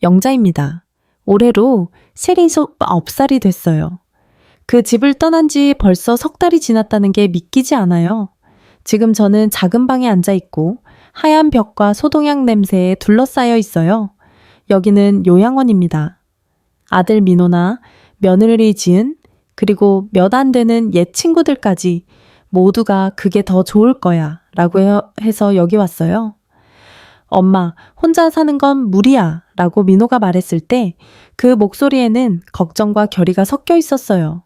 영자입니다. 올해로 39살이 됐어요. 그 집을 떠난 지 벌써 석 달이 지났다는 게 믿기지 않아요. 지금 저는 작은 방에 앉아 있고 하얀 벽과 소독약 냄새에 둘러싸여 있어요. 여기는 요양원입니다. 아들 민호나 며느리 지은 그리고 몇 안 되는 옛 친구들까지 모두가 그게 더 좋을 거야 라고 해서 여기 왔어요. 엄마, 혼자 사는 건 무리야 라고 민호가 말했을 때 그 목소리에는 걱정과 결의가 섞여 있었어요.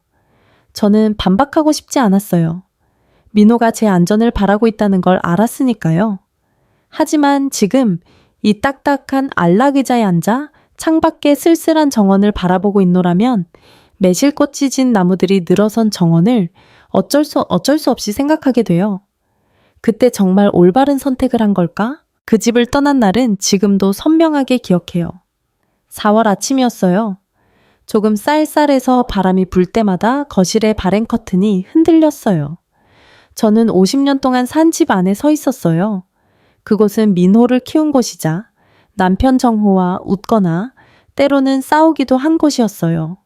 저는 반박하고 싶지 않았어요. 민호가 제 안전을 바라고 있다는 걸 알았으니까요. 하지만 지금 이 딱딱한 안락 의자에 앉아 창밖의 쓸쓸한 정원을 바라보고 있노라면 매실꽃이 진 나무들이 늘어선 정원을 어쩔 수 없이 생각하게 돼요. 그때 정말 올바른 선택을 한 걸까? 그 집을 떠난 날은 지금도 선명하게 기억해요. 4월 아침이었어요. 조금 쌀쌀해서 바람이 불 때마다 거실의 바랜 커튼이 흔들렸어요. 저는 50년 동안 산 집 안에 서 있었어요. 그곳은 민호를 키운 곳이자 남편 정호와 웃거나 때로는 싸우기도 한 곳이었어요.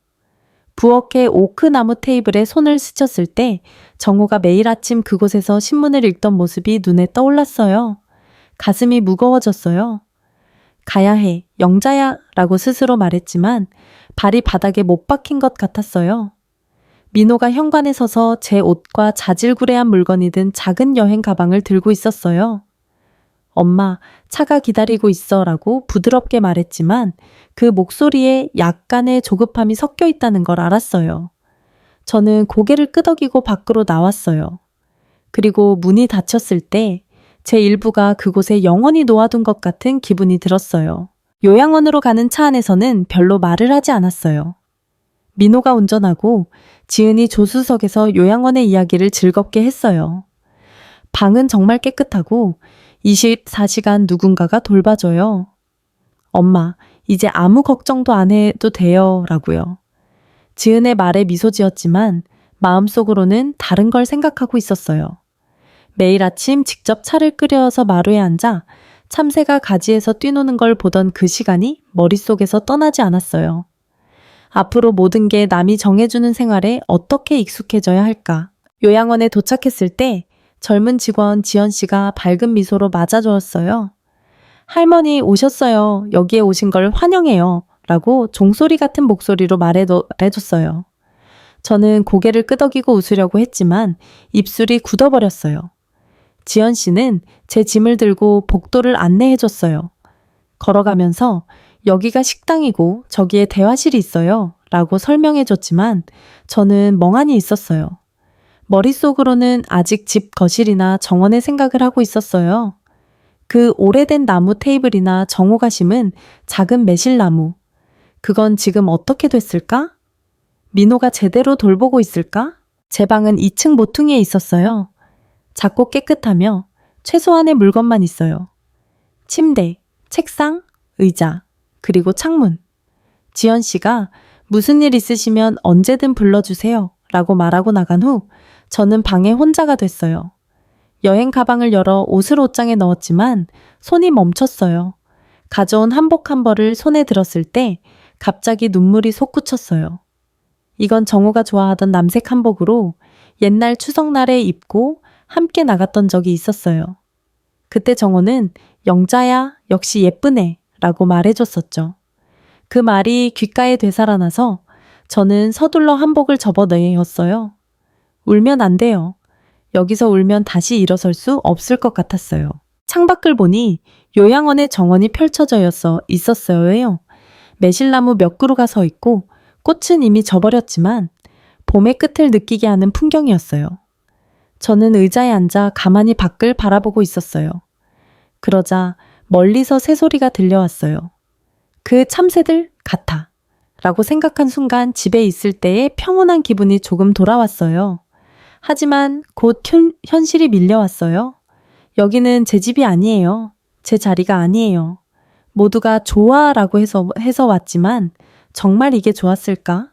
부엌의 오크 나무 테이블에 손을 스쳤을 때 정호가 매일 아침 그곳에서 신문을 읽던 모습이 눈에 떠올랐어요. 가슴이 무거워졌어요. 가야 해, 영자야 라고 스스로 말했지만 발이 바닥에 못 박힌 것 같았어요. 민호가 현관에 서서 제 옷과 자질구레한 물건이 든 작은 여행 가방을 들고 있었어요. 엄마, 차가 기다리고 있어 라고 부드럽게 말했지만 그 목소리에 약간의 조급함이 섞여 있다는 걸 알았어요. 저는 고개를 끄덕이고 밖으로 나왔어요. 그리고 문이 닫혔을 때 제 일부가 그곳에 영원히 놓아둔 것 같은 기분이 들었어요. 요양원으로 가는 차 안에서는 별로 말을 하지 않았어요. 민호가 운전하고 지은이 조수석에서 요양원의 이야기를 즐겁게 했어요. 방은 정말 깨끗하고 24시간 누군가가 돌봐줘요. 엄마, 이제 아무 걱정도 안 해도 돼요 라고요. 지은의 말에 미소 지었지만 마음속으로는 다른 걸 생각하고 있었어요. 매일 아침 직접 차를 끓여서 마루에 앉아 참새가 가지에서 뛰노는 걸 보던 그 시간이 머릿속에서 떠나지 않았어요. 앞으로 모든 게 남이 정해주는 생활에 어떻게 익숙해져야 할까? 요양원에 도착했을 때 젊은 직원 지연 씨가 밝은 미소로 맞아주었어요. 할머니 오셨어요. 여기에 오신 걸 환영해요. 라고 종소리 같은 목소리로 말해줬어요. 저는 고개를 끄덕이고 웃으려고 했지만 입술이 굳어버렸어요. 지연 씨는 제 짐을 들고 복도를 안내해줬어요. 걸어가면서 여기가 식당이고 저기에 대화실이 있어요. 라고 설명해줬지만 저는 멍하니 있었어요. 머릿속으로는 아직 집 거실이나 정원의 생각을 하고 있었어요. 그 오래된 나무 테이블이나 정호가 심은 작은 매실나무. 그건 지금 어떻게 됐을까? 민호가 제대로 돌보고 있을까? 제 방은 2층 모퉁이에 있었어요. 작고 깨끗하며 최소한의 물건만 있어요. 침대, 책상, 의자, 그리고 창문. 지연 씨가 무슨 일 있으시면 언제든 불러주세요 라고 말하고 나간 후 저는 방에 혼자가 됐어요. 여행 가방을 열어 옷을 옷장에 넣었지만 손이 멈췄어요. 가져온 한복 한 벌을 손에 들었을 때 갑자기 눈물이 솟구쳤어요. 이건 정호가 좋아하던 남색 한복으로 옛날 추석날에 입고 함께 나갔던 적이 있었어요. 그때 정호는 영자야, 역시 예쁘네 라고 말해줬었죠. 그 말이 귓가에 되살아나서 저는 서둘러 한복을 접어내었어요. 울면 안 돼요. 여기서 울면 다시 일어설 수 없을 것 같았어요. 창밖을 보니 요양원의 정원이 펼쳐져 있었어요. 매실나무 몇 그루가 서 있고 꽃은 이미 져버렸지만 봄의 끝을 느끼게 하는 풍경이었어요. 저는 의자에 앉아 가만히 밖을 바라보고 있었어요. 그러자 멀리서 새소리가 들려왔어요. 그 참새들 같아 라고 생각한 순간 집에 있을 때의 평온한 기분이 조금 돌아왔어요. 하지만 곧 현실이 밀려왔어요. 여기는 제 집이 아니에요. 제 자리가 아니에요. 모두가 좋아 라고 해서 왔지만 정말 이게 좋았을까?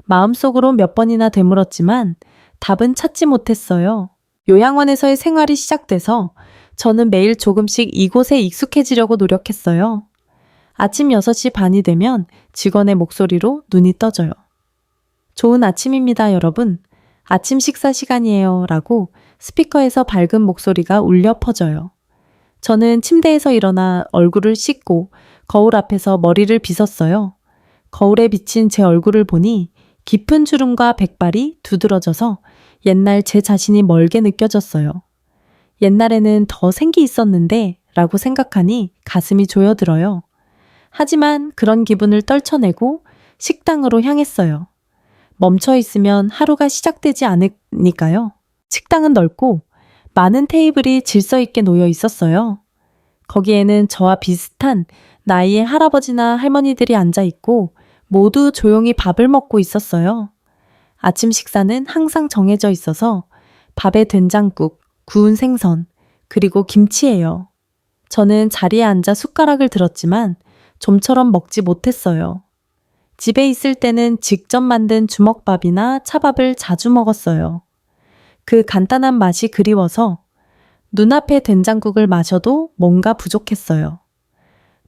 마음속으로 몇 번이나 되물었지만 답은 찾지 못했어요. 요양원에서의 생활이 시작돼서 저는 매일 조금씩 이곳에 익숙해지려고 노력했어요. 아침 6시 반이 되면 직원의 목소리로 눈이 떠져요. 좋은 아침입니다, 여러분. 아침 식사 시간이에요. 라고 스피커에서 밝은 목소리가 울려 퍼져요. 저는 침대에서 일어나 얼굴을 씻고 거울 앞에서 머리를 빗었어요. 거울에 비친 제 얼굴을 보니 깊은 주름과 백발이 두드러져서 옛날 제 자신이 멀게 느껴졌어요. 옛날에는 더 생기 있었는데 라고 생각하니 가슴이 조여들어요. 하지만 그런 기분을 떨쳐내고 식당으로 향했어요. 멈춰 있으면 하루가 시작되지 않으니까요. 식당은 넓고 많은 테이블이 질서 있게 놓여 있었어요. 거기에는 저와 비슷한 나이의 할아버지나 할머니들이 앉아 있고 모두 조용히 밥을 먹고 있었어요. 아침 식사는 항상 정해져 있어서 밥에 된장국, 구운 생선, 그리고 김치예요. 저는 자리에 앉아 숟가락을 들었지만 좀처럼 먹지 못했어요. 집에 있을 때는 직접 만든 주먹밥이나 차밥을 자주 먹었어요. 그 간단한 맛이 그리워서 눈앞에 된장국을 마셔도 뭔가 부족했어요.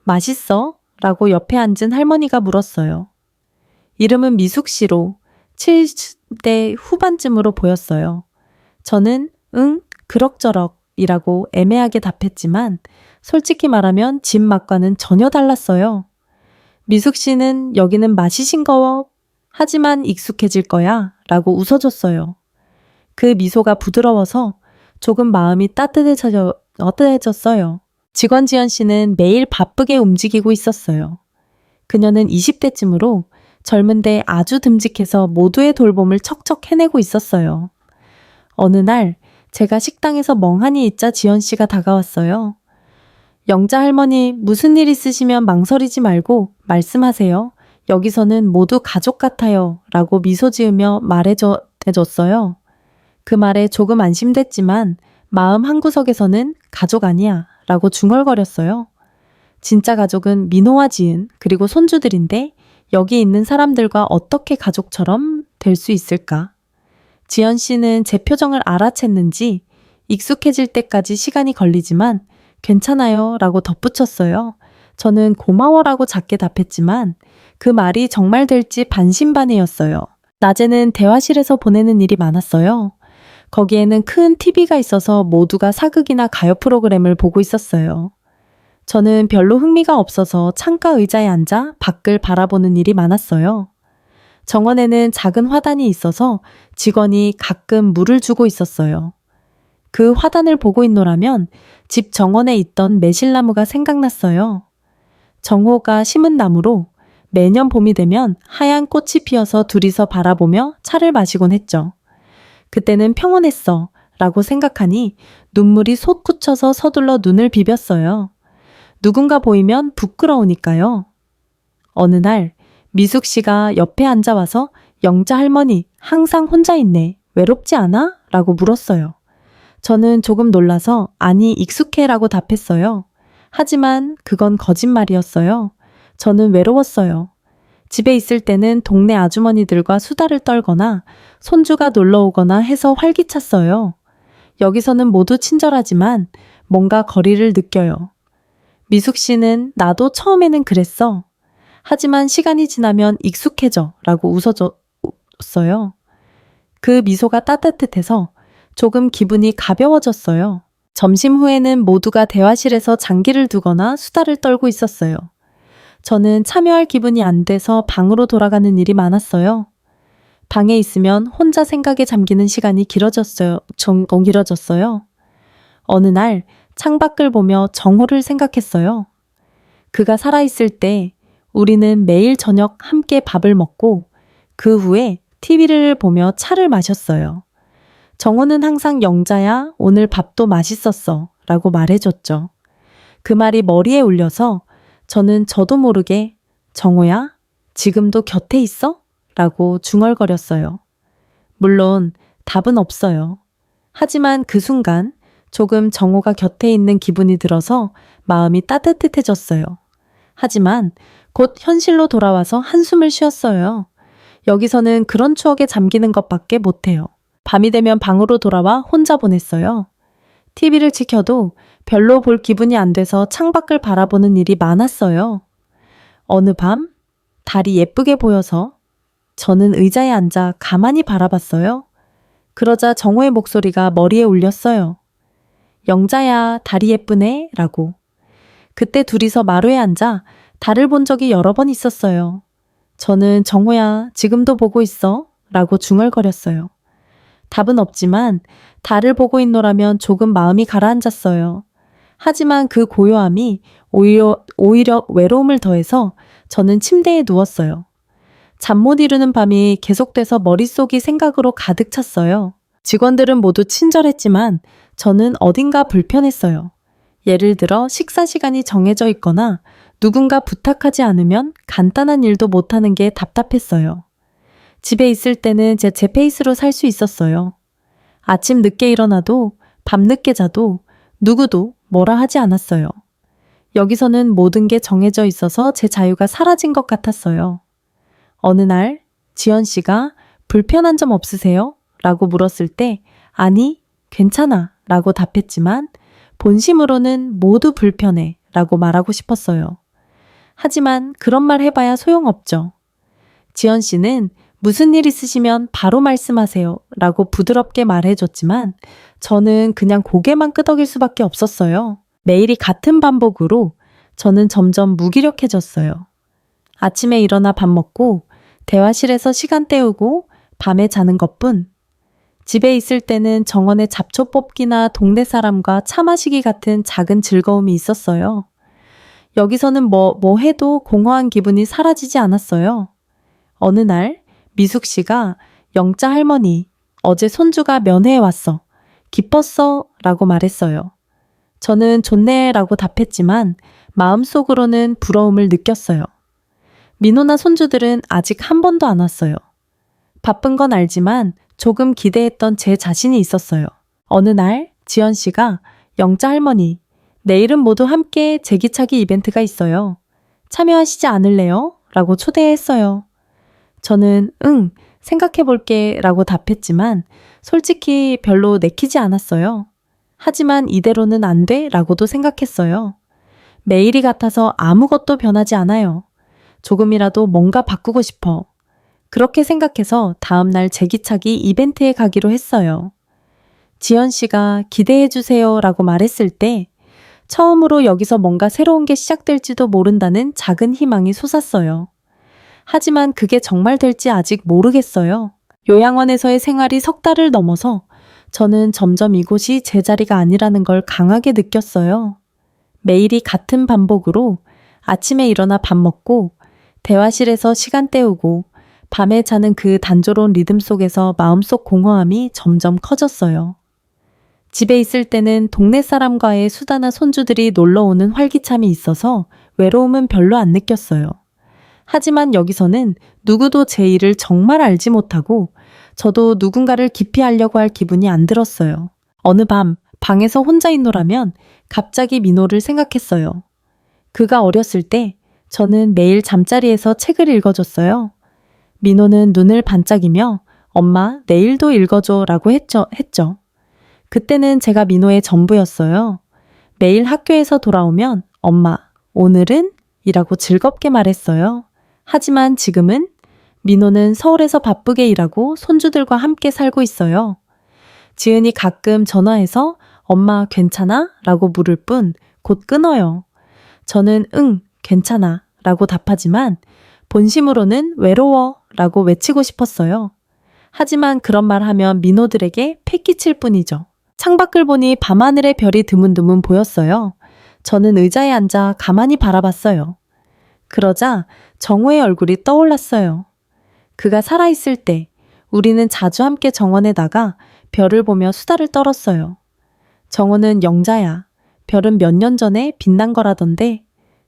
맛있어? 라고 옆에 앉은 할머니가 물었어요. 이름은 미숙 씨로 70대 후반쯤으로 보였어요. 저는 응, 그럭저럭 이라고 애매하게 답했지만 솔직히 말하면 집 맛과는 전혀 달랐어요. 미숙 씨는 여기는 맛이 싱거워 하지만 익숙해질 거야 라고 웃어줬어요. 그 미소가 부드러워서 조금 마음이 따뜻해졌어요. 직원 지연 씨는 매일 바쁘게 움직이고 있었어요. 그녀는 20대쯤으로 젊은데 아주 듬직해서 모두의 돌봄을 척척 해내고 있었어요. 어느 날 제가 식당에서 멍하니 있자 지연 씨가 다가왔어요. 영자 할머니 무슨 일 있으시면 망설이지 말고 말씀하세요. 여기서는 모두 가족 같아요. 라고 미소 지으며 말해줬어요. 그 말에 조금 안심됐지만 마음 한구석에서는 가족 아니야 라고 중얼거렸어요. 진짜 가족은 민호와 지은 그리고 손주들인데 여기 있는 사람들과 어떻게 가족처럼 될 수 있을까? 지연 씨는 제 표정을 알아챘는지 익숙해질 때까지 시간이 걸리지만 괜찮아요 라고 덧붙였어요. 저는 고마워라고 작게 답했지만 그 말이 정말 될지 반신반의였어요. 낮에는 대화실에서 보내는 일이 많았어요. 거기에는 큰 TV가 있어서 모두가 사극이나 가요 프로그램을 보고 있었어요. 저는 별로 흥미가 없어서 창가 의자에 앉아 밖을 바라보는 일이 많았어요. 정원에는 작은 화단이 있어서 직원이 가끔 물을 주고 있었어요. 그 화단을 보고 있노라면 집 정원에 있던 매실나무가 생각났어요. 정호가 심은 나무로 매년 봄이 되면 하얀 꽃이 피어서 둘이서 바라보며 차를 마시곤 했죠. 그때는 평온했어 라고 생각하니 눈물이 솟구쳐서 서둘러 눈을 비볐어요. 누군가 보이면 부끄러우니까요. 어느 날 미숙 씨가 옆에 앉아와서 영자 할머니 항상 혼자 있네. 외롭지 않아? 라고 물었어요. 저는 조금 놀라서 아니 익숙해 라고 답했어요. 하지만 그건 거짓말이었어요. 저는 외로웠어요. 집에 있을 때는 동네 아주머니들과 수다를 떨거나 손주가 놀러 오거나 해서 활기찼어요. 여기서는 모두 친절하지만 뭔가 거리를 느껴요. 미숙 씨는 나도 처음에는 그랬어. 하지만 시간이 지나면 익숙해져 라고 웃어줬어요. 그 미소가 따뜻해서 조금 기분이 가벼워졌어요. 점심 후에는 모두가 대화실에서 장기를 두거나 수다를 떨고 있었어요. 저는 참여할 기분이 안 돼서 방으로 돌아가는 일이 많았어요. 방에 있으면 혼자 생각에 잠기는 시간이 길어졌어요. 어느 날 창밖을 보며 정호를 생각했어요. 그가 살아있을 때 우리는 매일 저녁 함께 밥을 먹고 그 후에 TV를 보며 차를 마셨어요. 정호는 항상 영자야, 오늘 밥도 맛있었어 라고 말해줬죠. 그 말이 머리에 울려서 저는 저도 모르게 정호야, 지금도 곁에 있어? 라고 중얼거렸어요. 물론 답은 없어요. 하지만 그 순간 조금 정호가 곁에 있는 기분이 들어서 마음이 따뜻해졌어요. 하지만 곧 현실로 돌아와서 한숨을 쉬었어요. 여기서는 그런 추억에 잠기는 것밖에 못해요. 밤이 되면 방으로 돌아와 혼자 보냈어요. TV를 지켜도 별로 볼 기분이 안 돼서 창밖을 바라보는 일이 많았어요. 어느 밤 달이 예쁘게 보여서 저는 의자에 앉아 가만히 바라봤어요. 그러자 정호의 목소리가 머리에 울렸어요. 영자야, 달이 예쁘네 라고. 그때 둘이서 마루에 앉아 달을 본 적이 여러 번 있었어요. 저는 정호야, 지금도 보고 있어? 라고 중얼거렸어요. 답은 없지만 달을 보고 있노라면 조금 마음이 가라앉았어요. 하지만 그 고요함이 오히려 외로움을 더해서 저는 침대에 누웠어요. 잠 못 이루는 밤이 계속돼서 머릿속이 생각으로 가득 찼어요. 직원들은 모두 친절했지만 저는 어딘가 불편했어요. 예를 들어 식사 시간이 정해져 있거나 누군가 부탁하지 않으면 간단한 일도 못하는 게 답답했어요. 집에 있을 때는 제 페이스로 살 수 있었어요. 아침 늦게 일어나도 밤늦게 자도 누구도 뭐라 하지 않았어요. 여기서는 모든 게 정해져 있어서 제 자유가 사라진 것 같았어요. 어느 날 지연 씨가 불편한 점 없으세요? 라고 물었을 때 아니, 괜찮아 라고 답했지만 본심으로는 모두 불편해 라고 말하고 싶었어요. 하지만 그런 말 해봐야 소용없죠. 지연 씨는 무슨 일 있으시면 바로 말씀하세요 라고 부드럽게 말해줬지만 저는 그냥 고개만 끄덕일 수밖에 없었어요. 매일이 같은 반복으로 저는 점점 무기력해졌어요. 아침에 일어나 밥 먹고 대화실에서 시간 때우고 밤에 자는 것뿐. 집에 있을 때는 정원의 잡초 뽑기나 동네 사람과 차 마시기 같은 작은 즐거움이 있었어요. 여기서는 뭐 해도 공허한 기분이 사라지지 않았어요. 어느 날 미숙 씨가 영자 할머니, 어제 손주가 면회에 왔어. 기뻤어 라고 말했어요. 저는 좋네 라고 답했지만 마음속으로는 부러움을 느꼈어요. 민호나 손주들은 아직 한 번도 안 왔어요. 바쁜 건 알지만 조금 기대했던 제 자신이 있었어요. 어느 날 지연 씨가 영자 할머니, 내일은 모두 함께 제기차기 이벤트가 있어요. 참여하시지 않을래요? 라고 초대했어요. 저는 응, 생각해볼게 라고 답했지만 솔직히 별로 내키지 않았어요. 하지만 이대로는 안 돼? 라고도 생각했어요. 매일이 같아서 아무것도 변하지 않아요. 조금이라도 뭔가 바꾸고 싶어. 그렇게 생각해서 다음날 제기차기 이벤트에 가기로 했어요. 지연 씨가 기대해주세요 라고 말했을 때 처음으로 여기서 뭔가 새로운 게 시작될지도 모른다는 작은 희망이 솟았어요. 하지만 그게 정말 될지 아직 모르겠어요. 요양원에서의 생활이 석 달을 넘어서 저는 점점 이곳이 제 자리가 아니라는 걸 강하게 느꼈어요. 매일이 같은 반복으로 아침에 일어나 밥 먹고 대화실에서 시간 때우고 밤에 자는 그 단조로운 리듬 속에서 마음속 공허함이 점점 커졌어요. 집에 있을 때는 동네 사람과의 수다나 손주들이 놀러오는 활기참이 있어서 외로움은 별로 안 느꼈어요. 하지만 여기서는 누구도 제 일을 정말 알지 못하고 저도 누군가를 깊이 알려고 할 기분이 안 들었어요. 어느 밤 방에서 혼자 있노라면 갑자기 민호를 생각했어요. 그가 어렸을 때 저는 매일 잠자리에서 책을 읽어줬어요. 민호는 눈을 반짝이며 엄마 내일도 읽어줘 라고 했죠. 그때는 제가 민호의 전부였어요. 매일 학교에서 돌아오면 엄마 오늘은? 이라고 즐겁게 말했어요. 하지만 지금은 민호는 서울에서 바쁘게 일하고 손주들과 함께 살고 있어요. 지은이 가끔 전화해서 엄마 괜찮아? 라고 물을 뿐 곧 끊어요. 저는 응, 괜찮아 라고 답하지만 본심으로는 외로워 라고 외치고 싶었어요. 하지만 그런 말 하면 민호들에게 패기칠 뿐이죠. 창밖을 보니 밤하늘의 별이 드문드문 보였어요. 저는 의자에 앉아 가만히 바라봤어요. 그러자 정호의 얼굴이 떠올랐어요. 그가 살아있을 때 우리는 자주 함께 정원에 나가 별을 보며 수다를 떨었어요. 정호는 영자야, 별은 몇 년 전에 빛난 거라던데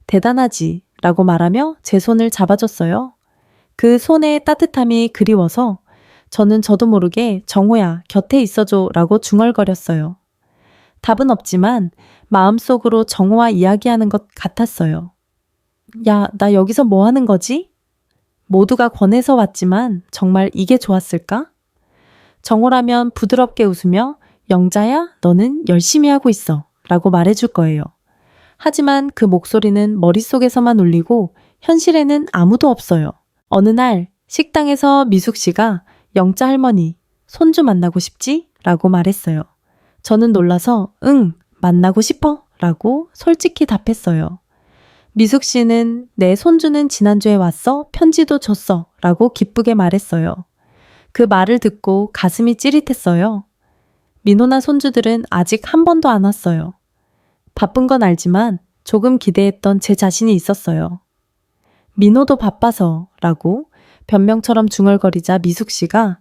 대단하지 라고 말하며 제 손을 잡아줬어요. 그 손의 따뜻함이 그리워서 저는 저도 모르게 정호야 곁에 있어줘 라고 중얼거렸어요. 답은 없지만 마음속으로 정호와 이야기하는 것 같았어요. 야, 나 여기서 뭐 하는 거지? 모두가 권해서 왔지만 정말 이게 좋았을까? 정호라면 부드럽게 웃으며 영자야, 너는 열심히 하고 있어 라고 말해줄 거예요. 하지만 그 목소리는 머릿속에서만 울리고 현실에는 아무도 없어요. 어느 날 식당에서 미숙 씨가 영자 할머니, 손주 만나고 싶지? 라고 말했어요. 저는 놀라서 응, 만나고 싶어? 라고 솔직히 답했어요. 미숙 씨는 내 손주는 지난주에 왔어? 편지도 줬어? 라고 기쁘게 말했어요. 그 말을 듣고 가슴이 찌릿했어요. 민호나 손주들은 아직 한 번도 안 왔어요. 바쁜 건 알지만 조금 기대했던 제 자신이 있었어요. 민호도 바빠서 라고 변명처럼 중얼거리자 미숙 씨가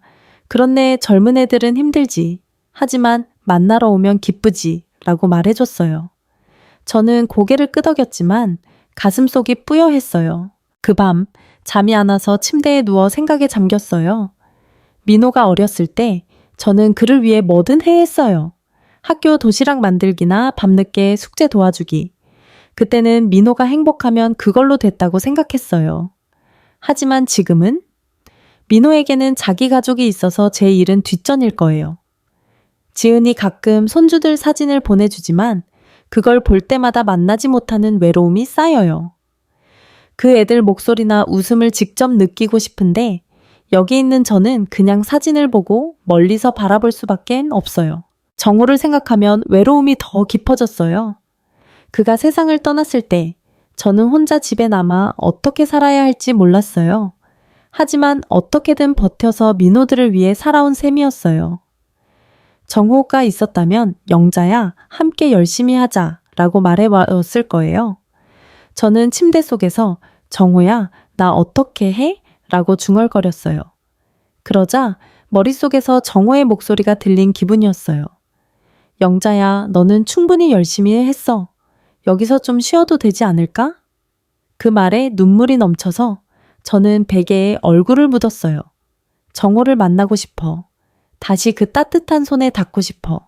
그렇네 젊은 애들은 힘들지. 하지만 만나러 오면 기쁘지 라고 말해줬어요. 저는 고개를 끄덕였지만 가슴속이 뿌여했어요. 그 밤 잠이 안 와서 침대에 누워 생각에 잠겼어요. 민호가 어렸을 때 저는 그를 위해 뭐든 해했어요. 학교 도시락 만들기나 밤늦게 숙제 도와주기. 그때는 민호가 행복하면 그걸로 됐다고 생각했어요. 하지만 지금은 민호에게는 자기 가족이 있어서 제 일은 뒷전일 거예요. 지은이 가끔 손주들 사진을 보내주지만 그걸 볼 때마다 만나지 못하는 외로움이 쌓여요. 그 애들 목소리나 웃음을 직접 느끼고 싶은데 여기 있는 저는 그냥 사진을 보고 멀리서 바라볼 수밖에 없어요. 정우를 생각하면 외로움이 더 깊어졌어요. 그가 세상을 떠났을 때 저는 혼자 집에 남아 어떻게 살아야 할지 몰랐어요. 하지만 어떻게든 버텨서 민호들을 위해 살아온 셈이었어요. 정호가 있었다면 영자야 함께 열심히 하자 라고 말해왔을 거예요. 저는 침대 속에서 정호야 나 어떻게 해? 라고 중얼거렸어요. 그러자 머릿속에서 정호의 목소리가 들린 기분이었어요. 영자야 너는 충분히 열심히 했어. 여기서 좀 쉬어도 되지 않을까? 그 말에 눈물이 넘쳐서 저는 베개에 얼굴을 묻었어요. 정호를 만나고 싶어. 다시 그 따뜻한 손에 닿고 싶어.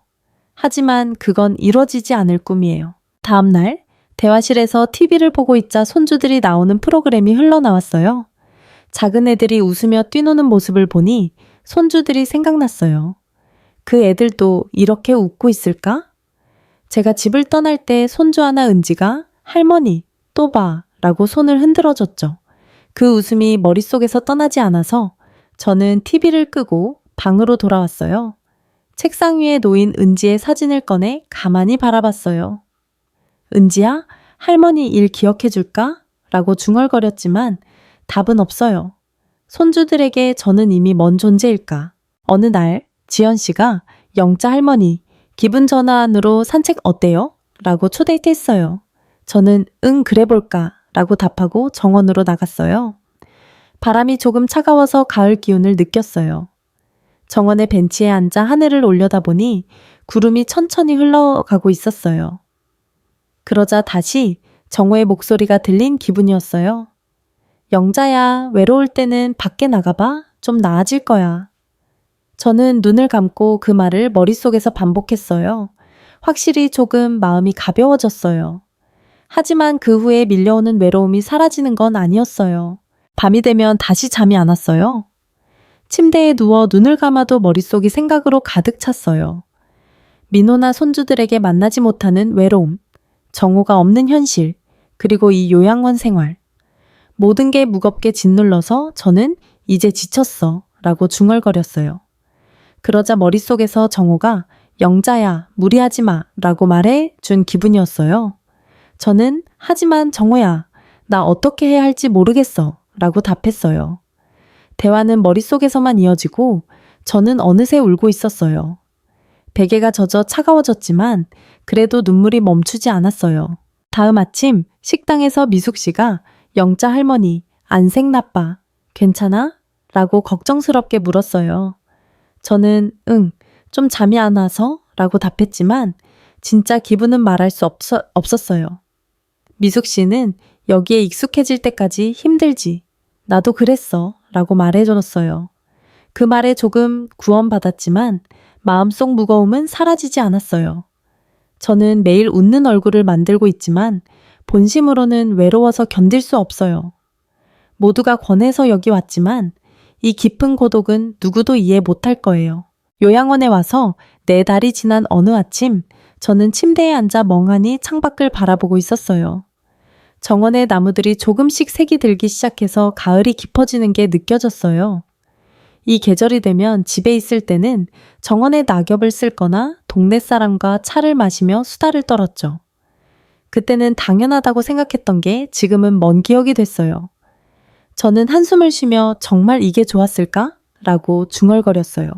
하지만 그건 이루어지지 않을 꿈이에요. 다음 날 대화실에서 TV를 보고 있자 손주들이 나오는 프로그램이 흘러나왔어요. 작은 애들이 웃으며 뛰노는 모습을 보니 손주들이 생각났어요. 그 애들도 이렇게 웃고 있을까? 제가 집을 떠날 때 손주 하나 은지가 할머니 또 봐 라고 손을 흔들어줬죠. 그 웃음이 머릿속에서 떠나지 않아서 저는 TV를 끄고 방으로 돌아왔어요. 책상 위에 놓인 은지의 사진을 꺼내 가만히 바라봤어요. 은지야, 할머니 일 기억해줄까? 라고 중얼거렸지만 답은 없어요. 손주들에게 저는 이미 먼 존재일까? 어느 날 지연 씨가 영자 할머니 기분 전환으로 산책 어때요? 라고 초대했어요. 저는 응 그래 볼까? 라고 답하고 정원으로 나갔어요. 바람이 조금 차가워서 가을 기운을 느꼈어요. 정원의 벤치에 앉아 하늘을 올려다보니 구름이 천천히 흘러가고 있었어요. 그러자 다시 정호의 목소리가 들린 기분이었어요. 영자야, 외로울 때는 밖에 나가봐. 좀 나아질 거야. 저는 눈을 감고 그 말을 머릿속에서 반복했어요. 확실히 조금 마음이 가벼워졌어요. 하지만 그 후에 밀려오는 외로움이 사라지는 건 아니었어요. 밤이 되면 다시 잠이 안 왔어요. 침대에 누워 눈을 감아도 머릿속이 생각으로 가득 찼어요. 민호나 손주들에게 만나지 못하는 외로움, 정호가 없는 현실, 그리고 이 요양원 생활. 모든 게 무겁게 짓눌러서 저는 이제 지쳤어 라고 중얼거렸어요. 그러자 머릿속에서 정호가 영자야 무리하지 마 라고 말해 준 기분이었어요. 저는 하지만 정호야 나 어떻게 해야 할지 모르겠어 라고 답했어요. 대화는 머릿속에서만 이어지고 저는 어느새 울고 있었어요. 베개가 젖어 차가워졌지만 그래도 눈물이 멈추지 않았어요. 다음 아침 식당에서 미숙 씨가 영자 할머니 안색 나빠 괜찮아? 라고 걱정스럽게 물었어요. 저는 응, 좀 잠이 안 와서 라고 답했지만 진짜 기분은 말할 수 없었어요. 미숙 씨는 여기에 익숙해질 때까지 힘들지. 나도 그랬어 라고 말해줬어요. 그 말에 조금 구원받았지만 마음속 무거움은 사라지지 않았어요. 저는 매일 웃는 얼굴을 만들고 있지만 본심으로는 외로워서 견딜 수 없어요. 모두가 권해서 여기 왔지만 이 깊은 고독은 누구도 이해 못할 거예요. 요양원에 와서 4달이 지난 어느 아침 저는 침대에 앉아 멍하니 창밖을 바라보고 있었어요. 정원의 나무들이 조금씩 색이 들기 시작해서 가을이 깊어지는 게 느껴졌어요. 이 계절이 되면 집에 있을 때는 정원에 낙엽을 쓸거나 동네 사람과 차를 마시며 수다를 떨었죠. 그때는 당연하다고 생각했던 게 지금은 먼 기억이 됐어요. 저는 한숨을 쉬며 정말 이게 좋았을까? 라고 중얼거렸어요.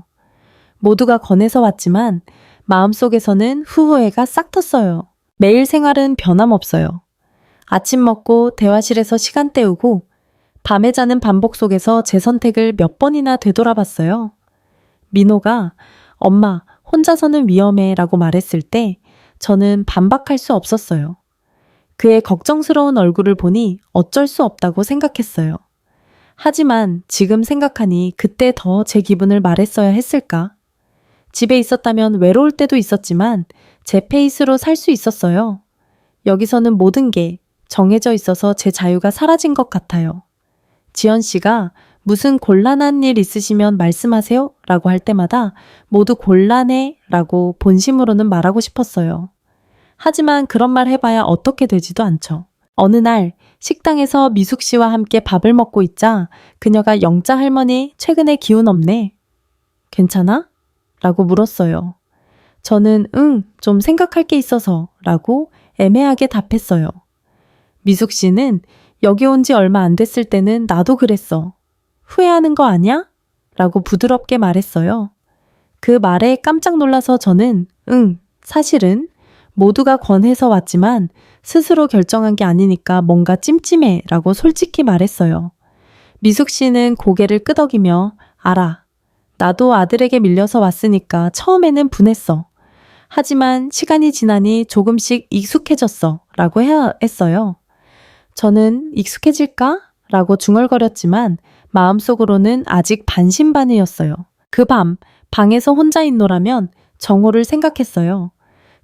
모두가 권해서 왔지만 마음속에서는 후회가 싹 텄어요. 매일 생활은 변함없어요. 아침 먹고 대화실에서 시간 때우고 밤에 자는 반복 속에서 제 선택을 몇 번이나 되돌아봤어요. 민호가 엄마 혼자서는 위험해 라고 말했을 때 저는 반박할 수 없었어요. 그의 걱정스러운 얼굴을 보니 어쩔 수 없다고 생각했어요. 하지만 지금 생각하니 그때 더 제 기분을 말했어야 했을까? 집에 있었다면 외로울 때도 있었지만 제 페이스로 살 수 있었어요. 여기서는 모든 게 정해져 있어서 제 자유가 사라진 것 같아요. 지연 씨가 무슨 곤란한 일 있으시면 말씀하세요 라고 할 때마다 모두 곤란해 라고 본심으로는 말하고 싶었어요. 하지만 그런 말 해봐야 어떻게 되지도 않죠. 어느 날 식당에서 미숙 씨와 함께 밥을 먹고 있자 그녀가 영자 할머니 최근에 기운 없네. 괜찮아? 라고 물었어요. 저는 좀 생각할 게 있어서 라고 애매하게 답했어요. 미숙 씨는 여기 온 지 얼마 안 됐을 때는 나도 그랬어. 후회하는 거 아니야? 라고 부드럽게 말했어요. 그 말에 깜짝 놀라서 저는 사실은 모두가 권해서 왔지만 스스로 결정한 게 아니니까 뭔가 찜찜해 라고 솔직히 말했어요. 미숙 씨는 고개를 끄덕이며 알아. 나도 아들에게 밀려서 왔으니까 처음에는 분했어. 하지만 시간이 지나니 조금씩 익숙해졌어 라고 했어요. 저는 익숙해질까? 라고 중얼거렸지만 마음속으로는 아직 반신반의였어요. 그 밤 방에서 혼자 있노라면 정호를 생각했어요.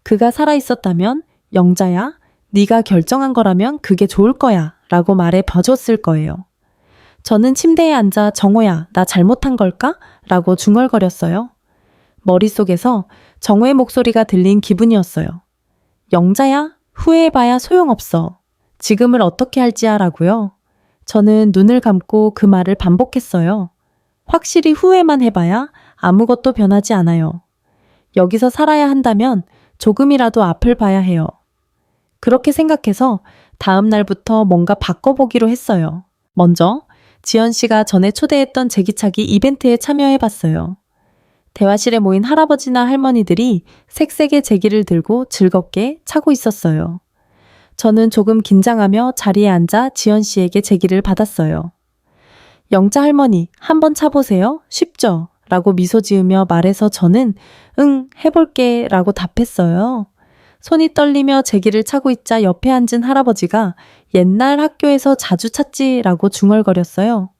그가 살아있었다면 영자야, 네가 결정한 거라면 그게 좋을 거야 라고 말해 봐줬을 거예요. 저는 침대에 앉아 정호야, 나 잘못한 걸까? 라고 중얼거렸어요. 머릿속에서 정호의 목소리가 들린 기분이었어요. 영자야, 후회해봐야 소용없어. 지금을 어떻게 할지 하라고요? 저는 눈을 감고 그 말을 반복했어요. 확실히 후회만 해봐야 아무것도 변하지 않아요. 여기서 살아야 한다면 조금이라도 앞을 봐야 해요. 그렇게 생각해서 다음 날부터 뭔가 바꿔보기로 했어요. 먼저 지연 씨가 전에 초대했던 제기차기 이벤트에 참여해봤어요. 대화실에 모인 할아버지나 할머니들이 색색의 제기를 들고 즐겁게 차고 있었어요. 저는 조금 긴장하며 자리에 앉아 지연 씨에게 제기를 받았어요. 영자 할머니, 한번 차보세요. 쉽죠? 라고 미소 지으며 말해서 저는 해볼게 라고 답했어요. 손이 떨리며 제기를 차고 있자 옆에 앉은 할아버지가 옛날 학교에서 자주 찼지 라고 중얼거렸어요.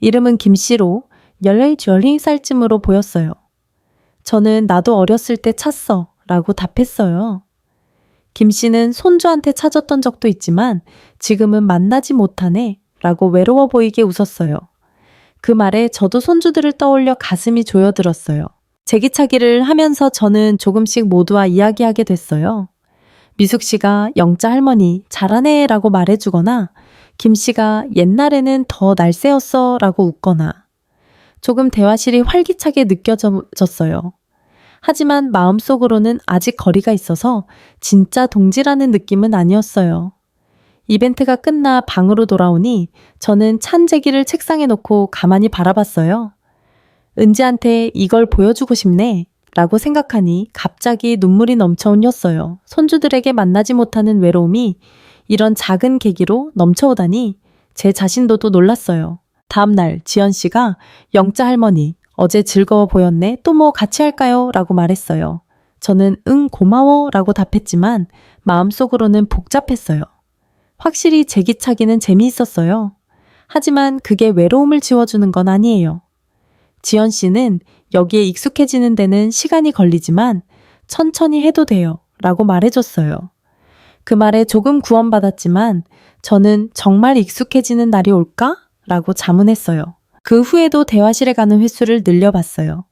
이름은 김씨로 14살쯤으로 보였어요. 저는 나도 어렸을 때 찼어 라고 답했어요. 김씨는 손주한테 찾았던 적도 있지만 지금은 만나지 못하네 라고 외로워 보이게 웃었어요. 그 말에 저도 손주들을 떠올려 가슴이 조여들었어요. 제기차기를 하면서 저는 조금씩 모두와 이야기하게 됐어요. 미숙 씨가 영자 할머니 잘하네 라고 말해주거나 김 씨가 옛날에는 더 날쌔였어 라고 웃거나 조금 대화실이 활기차게 느껴졌어요. 하지만 마음속으로는 아직 거리가 있어서 진짜 동지라는 느낌은 아니었어요. 이벤트가 끝나 방으로 돌아오니 저는 찬 제기를 책상에 놓고 가만히 바라봤어요. 은지한테 이걸 보여주고 싶네 라고 생각하니 갑자기 눈물이 넘쳐 흘렸어요. 손주들에게 만나지 못하는 외로움이 이런 작은 계기로 넘쳐오다니 제 자신도도 놀랐어요. 다음날 지연 씨가 영자 할머니 어제 즐거워 보였네. 또 뭐 같이 할까요? 라고 말했어요. 저는 고마워 라고 답했지만 마음속으로는 복잡했어요. 확실히 제기차기는 재미있었어요. 하지만 그게 외로움을 지워주는 건 아니에요. 지연 씨는 여기에 익숙해지는 데는 시간이 걸리지만 천천히 해도 돼요 라고 말해줬어요. 그 말에 조금 구원받았지만 저는 정말 익숙해지는 날이 올까? 라고 자문했어요. 그 후에도 대화실에 가는 횟수를 늘려봤어요.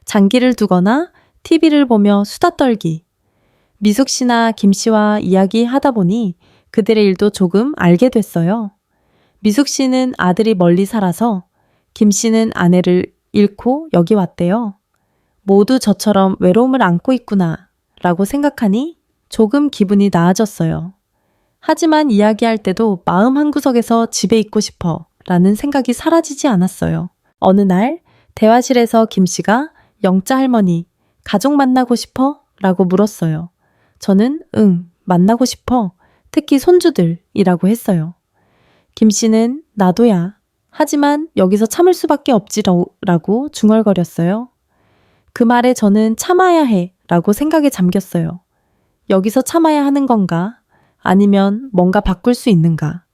장기를 두거나 TV를 보며 수다 떨기. 미숙 씨나 김 씨와 이야기하다 보니 그들의 일도 조금 알게 됐어요. 미숙 씨는 아들이 멀리 살아서 김 씨는 아내를 잃고 여기 왔대요. 모두 저처럼 외로움을 안고 있구나 라고 생각하니 조금 기분이 나아졌어요. 하지만 이야기할 때도 마음 한구석에서 집에 있고 싶어 라는 생각이 사라지지 않았어요. 어느 날 대화실에서 김 씨가 영자 할머니, 가족 만나고 싶어? 라고 물었어요. 저는 응, 만나고 싶어. 특히 손주들이라고 했어요. 김 씨는 나도야. 하지만 여기서 참을 수밖에 없지라고 중얼거렸어요. 그 말에 저는 참아야 해 라고 생각에 잠겼어요. 여기서 참아야 하는 건가? 아니면 뭔가 바꿀 수 있는가?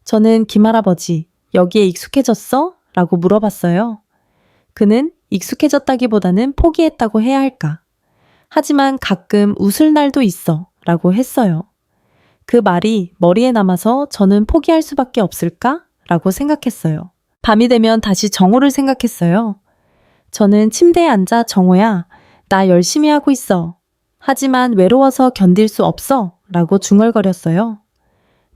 저는 김할아버지, 여기에 익숙해졌어? 라고 물어봤어요. 그는 익숙해졌다기보다는 포기했다고 해야 할까? 하지만 가끔 웃을 날도 있어 라고 했어요. 그 말이 머리에 남아서 저는 포기할 수밖에 없을까? 라고 생각했어요. 밤이 되면 다시 정호를 생각했어요. 저는 침대에 앉아 정호야, 나 열심히 하고 있어. 하지만 외로워서 견딜 수 없어 라고 중얼거렸어요.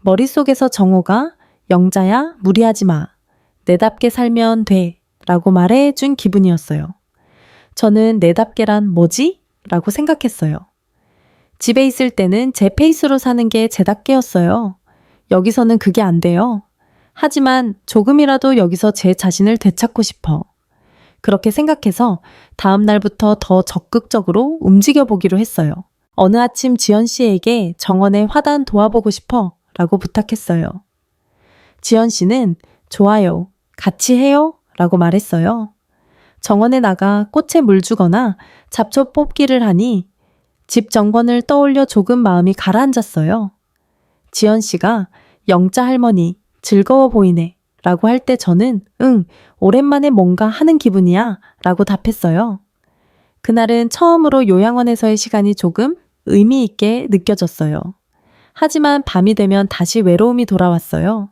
머릿속에서 정호가 영자야 무리하지 마. 내답게 살면 돼 라고 말해준 기분이었어요. 저는 내답게란 뭐지? 라고 생각했어요. 집에 있을 때는 제 페이스로 사는 게 제답게였어요. 여기서는 그게 안 돼요. 하지만 조금이라도 여기서 제 자신을 되찾고 싶어. 그렇게 생각해서 다음 날부터 더 적극적으로 움직여보기로 했어요. 어느 아침 지연 씨에게 정원의 화단 도와보고 싶어 라고 부탁했어요. 지연 씨는 좋아요, 같이 해요 라고 말했어요. 정원에 나가 꽃에 물 주거나 잡초 뽑기를 하니 집 정원을 떠올려 조금 마음이 가라앉았어요. 지연 씨가 영자 할머니 즐거워 보이네 라고 할 때 저는 응, 오랜만에 뭔가 하는 기분이야 라고 답했어요. 그날은 처음으로 요양원에서의 시간이 조금 의미 있게 느껴졌어요. 하지만 밤이 되면 다시 외로움이 돌아왔어요.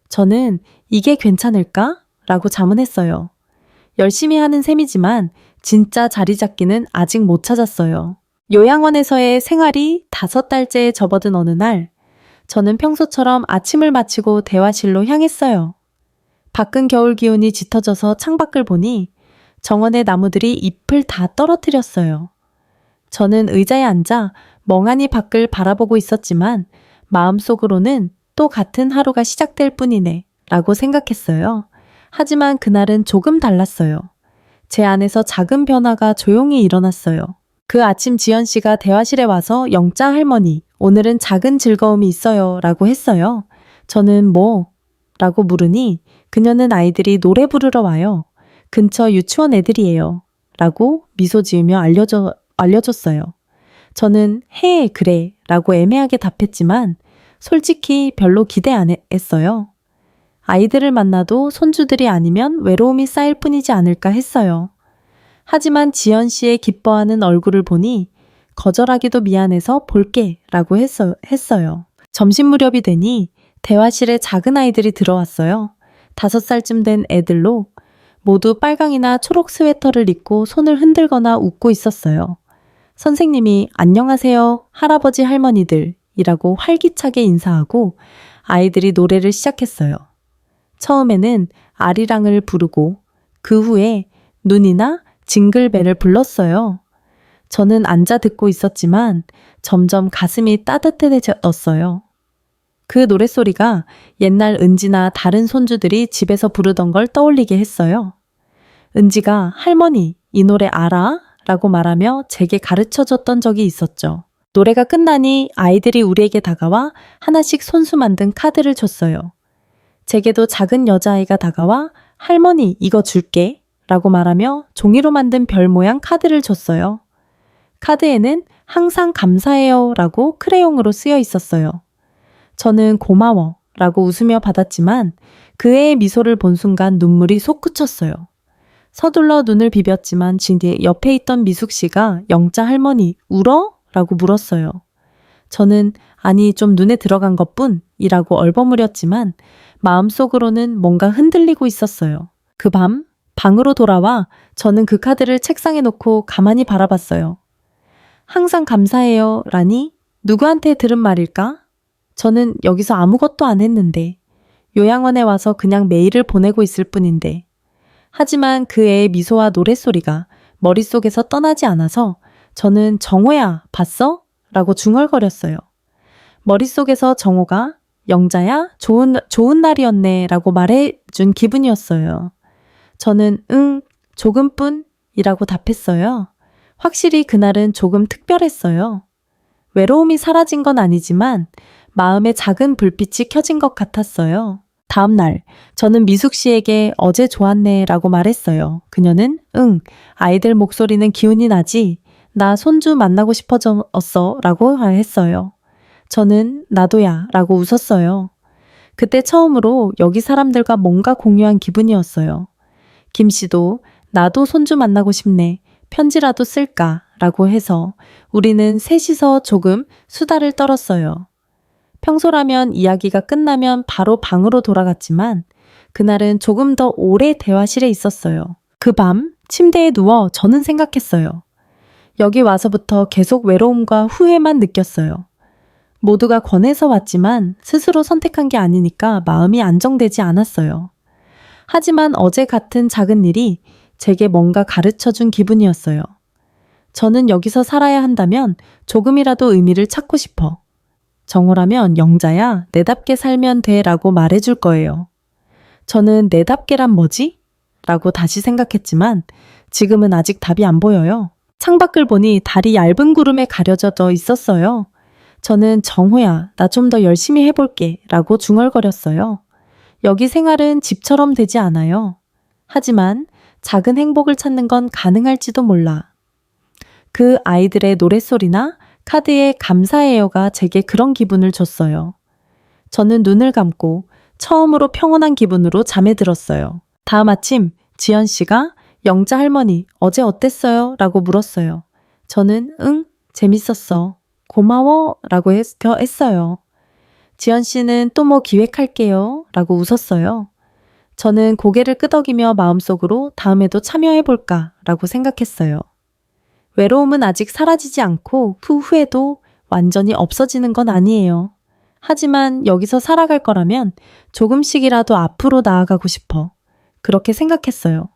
저는 이게 괜찮을까? 라고 자문했어요. 열심히 하는 셈이지만 진짜 자리 잡기는 아직 못 찾았어요. 요양원에서의 생활이 5달째에 접어든 어느 날, 저는 평소처럼 아침을 마치고 대화실로 향했어요. 밖은 겨울 기온이 짙어져서 창밖을 보니 정원의 나무들이 잎을 다 떨어뜨렸어요. 저는 의자에 앉아 멍하니 밖을 바라보고 있었지만 마음속으로는 또 같은 하루가 시작될 뿐이네 라고 생각했어요. 하지만 그날은 조금 달랐어요. 제 안에서 작은 변화가 조용히 일어났어요. 그 아침 지연 씨가 대화실에 와서 영자 할머니, 오늘은 작은 즐거움이 있어요 라고 했어요. 저는 뭐? 라고 물으니 그녀는 아이들이 노래 부르러 와요. 근처 유치원 애들이에요. 라고 미소 지으며 알려줬어요. 저는 해, 그래 라고 애매하게 답했지만 솔직히 별로 기대 안 했어요. 아이들을 만나도 손주들이 아니면 외로움이 쌓일 뿐이지 않을까 했어요. 하지만 지연 씨의 기뻐하는 얼굴을 보니 거절하기도 미안해서 볼게 라고 했어요. 점심 무렵이 되니 대화실에 작은 아이들이 들어왔어요. 5살쯤 된 애들로 모두 빨강이나 초록 스웨터를 입고 손을 흔들거나 웃고 있었어요. 선생님이 안녕하세요 할아버지 할머니들 이라고 활기차게 인사하고 아이들이 노래를 시작했어요. 처음에는 아리랑을 부르고 그 후에 눈이나 징글벨을 불렀어요. 저는 앉아 듣고 있었지만 점점 가슴이 따뜻해졌어요. 그 노랫소리가 옛날 은지나 다른 손주들이 집에서 부르던 걸 떠올리게 했어요. 은지가 할머니 이 노래 알아? 라고 말하며 제게 가르쳐줬던 적이 있었죠. 노래가 끝나니 아이들이 우리에게 다가와 하나씩 손수 만든 카드를 줬어요. 제게도 작은 여자아이가 다가와 할머니 이거 줄게 라고 말하며 종이로 만든 별 모양 카드를 줬어요. 카드에는 항상 감사해요 라고 크레용으로 쓰여 있었어요. 저는 고마워 라고 웃으며 받았지만 그 애의 미소를 본 순간 눈물이 솟구쳤어요. 서둘러 눈을 비볐지만 옆에 있던 미숙 씨가 영자 할머니 울어? 라고 물었어요. 저는 아니 좀 눈에 들어간 것뿐 이라고 얼버무렸지만 마음속으로는 뭔가 흔들리고 있었어요. 그 밤 방으로 돌아와 저는 그 카드를 책상에 놓고 가만히 바라봤어요. 항상 감사해요 라니 누구한테 들은 말일까? 저는 여기서 아무것도 안 했는데, 요양원에 와서 그냥 메일을 보내고 있을 뿐인데. 하지만 그 애의 미소와 노랫소리가 머릿속에서 떠나지 않아서 저는 정호야, 봤어? 라고 중얼거렸어요. 머릿속에서 정호가 영자야, 좋은 날이었네 라고 말해준 기분이었어요. 저는 응, 조금뿐 이라고 답했어요. 확실히 그날은 조금 특별했어요. 외로움이 사라진 건 아니지만 마음에 작은 불빛이 켜진 것 같았어요. 다음 날, 저는 미숙 씨에게 어제 좋았네 라고 말했어요. 그녀는 응, 아이들 목소리는 기운이 나지? 나 손주 만나고 싶어졌어 라고 했어요. 저는 나도야 라고 웃었어요. 그때 처음으로 여기 사람들과 뭔가 공유한 기분이었어요. 김 씨도 나도 손주 만나고 싶네. 편지라도 쓸까? 라고 해서 우리는 셋이서 조금 수다를 떨었어요. 평소라면 이야기가 끝나면 바로 방으로 돌아갔지만 그날은 조금 더 오래 대화실에 있었어요. 그 밤 침대에 누워 저는 생각했어요. 여기 와서부터 계속 외로움과 후회만 느꼈어요. 모두가 권해서 왔지만 스스로 선택한 게 아니니까 마음이 안정되지 않았어요. 하지만 어제 같은 작은 일이 제게 뭔가 가르쳐준 기분이었어요. 저는 여기서 살아야 한다면 조금이라도 의미를 찾고 싶어. 정호라면 영자야, 내답게 살면 돼 라고 말해줄 거예요. 저는 내답게란 뭐지? 라고 다시 생각했지만 지금은 아직 답이 안 보여요. 창밖을 보니 달이 얇은 구름에 가려져 있었어요. 저는 정호야, 나 좀 더 열심히 해볼게 라고 중얼거렸어요. 여기 생활은 집처럼 되지 않아요. 하지만 작은 행복을 찾는 건 가능할지도 몰라. 그 아이들의 노랫소리나 카드의 감사해요가 제게 그런 기분을 줬어요. 저는 눈을 감고 처음으로 평온한 기분으로 잠에 들었어요. 다음 아침 지연 씨가 영자 할머니 어제 어땠어요? 라고 물었어요. 저는 응, 재밌었어. 고마워 라고 했어요. 지연 씨는 또 뭐 기획할게요 라고 웃었어요. 저는 고개를 끄덕이며 마음속으로 다음에도 참여해볼까 라고 생각했어요. 외로움은 아직 사라지지 않고 그 후에도 완전히 없어지는 건 아니에요. 하지만 여기서 살아갈 거라면 조금씩이라도 앞으로 나아가고 싶어. 그렇게 생각했어요.